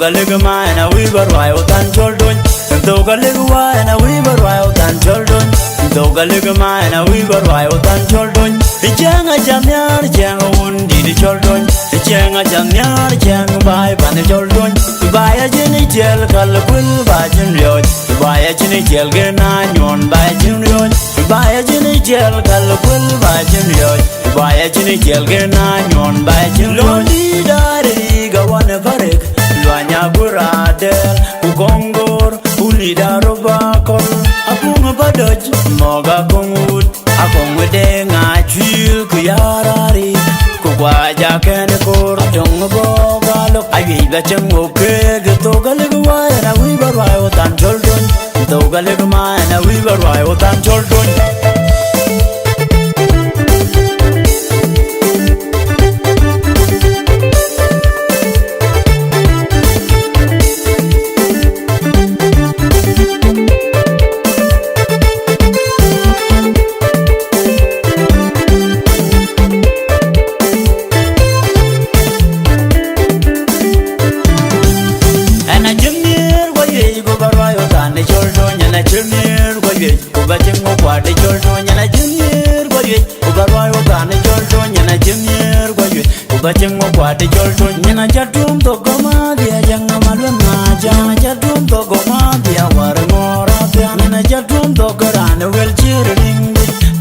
Dogaligama and a weaver wild and children. Dogaligua and a weaver wild and children. Dogaligama and a weaver wild and children. The Janga Jamyar Janga Wundi the children. The Janga Jamyar Janga by the children. By a Jenny Jell Calapul by Junior. By a Jenny Jell Gernan by Junior. By a Jenny Jell Calapul by Junior. By a Jenny Jell Gernan by Junior. Lonely Dari Gawana Barek. Luanya Buradel, Ugongor, Ulida Robacol, Apunga Badaj, Moga Kongwood, Akongwedeng, Chil, Kuyarari, Kuwaja Kanakor, Jongaboga, I gave the Changoke, the Togaligua, and a weaver wild and children, Togaligma, and a weaver wild and children. The children and a junior, what you overall than the children and a junior, what you watching what the children and a chatum to Goma, the young Malana, Chatum to Goma, the hour more of them and a chatum to Garana will cheering.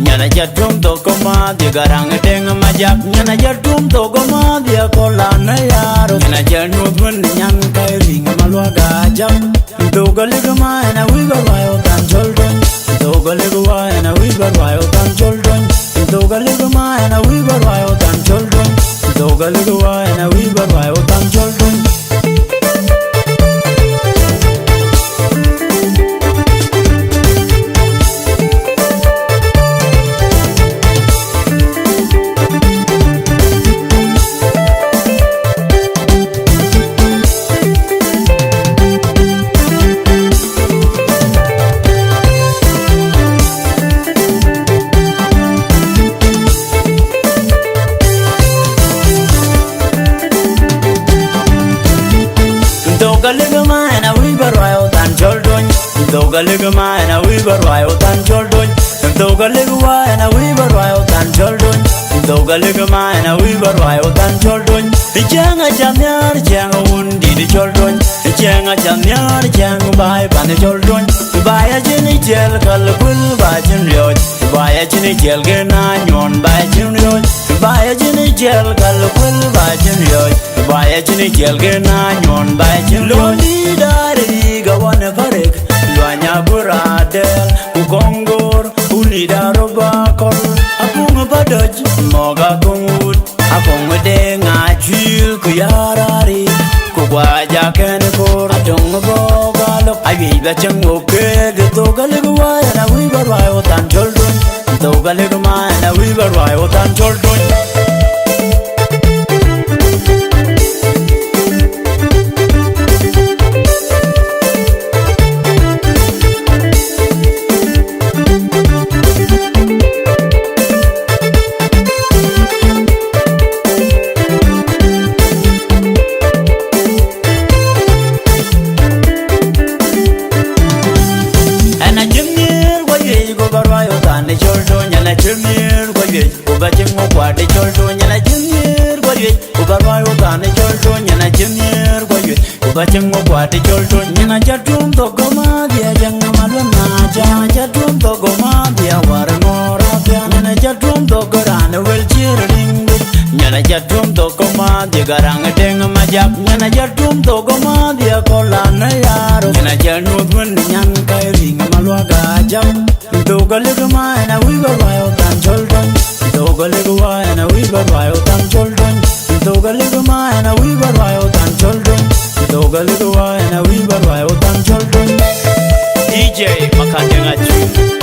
Yana chatum to Goma, the Garanga Dang Majak, Yana chatum to Goma, the Colana Yaro, and a gentleman, young Kairing Malwaga jump. Dogaligama and a weaver wild and children. Dogaligua and a weaver wild and children. Dogaligama and a weaver wild and children. Dogaligua and a weaver wild and children. Dogaligama and a weaver wild and children. Dogaligama and a weaver wild and children. Dogaligua and a weaver wild and children. Dogaligama and a weaver wild and children. The Janga Jamyar Janga Wundi the children. The Janga Jamyar Janga by the children. By a Jenny Jell Calapul by Junior. By a Jenny Jell Gernan by Junior. By a Jenny Jell Calapul by Junior. By a Jenny Jell Gernan by Junior. Lonely Dari Gawana Barek. Luanya Buradel, Ugongor, Ulida Robacol, Apunga Badaj, Moga Kongwood, Akongwedeng, Chil, Kuyarari, Kuwaja Kanakor, Jongaboga, I gave the Changoke, the Togaligua, and a weaver wild and children, Togaligama, and a weaver wild and children. The children and a junior, what you overall than the children and a junior, what you watching what the children and a chatum to Goma, the young Malana, Chatum to Goma, the hour more of them and a chatum to Garana will cheering. Yana chatum to Goma, the Garanga Dang Majak, Yana chatum to Goma, the Colana Yaro, and a gentleman, young Kairing Malwaga jump. Dogaligama and a weaver wild and children. Dogaligua and a weaver wild and children. Dogaligama and a weaver wild and children. Dogaligua and a weaver wild and children. DJ Makandengachu.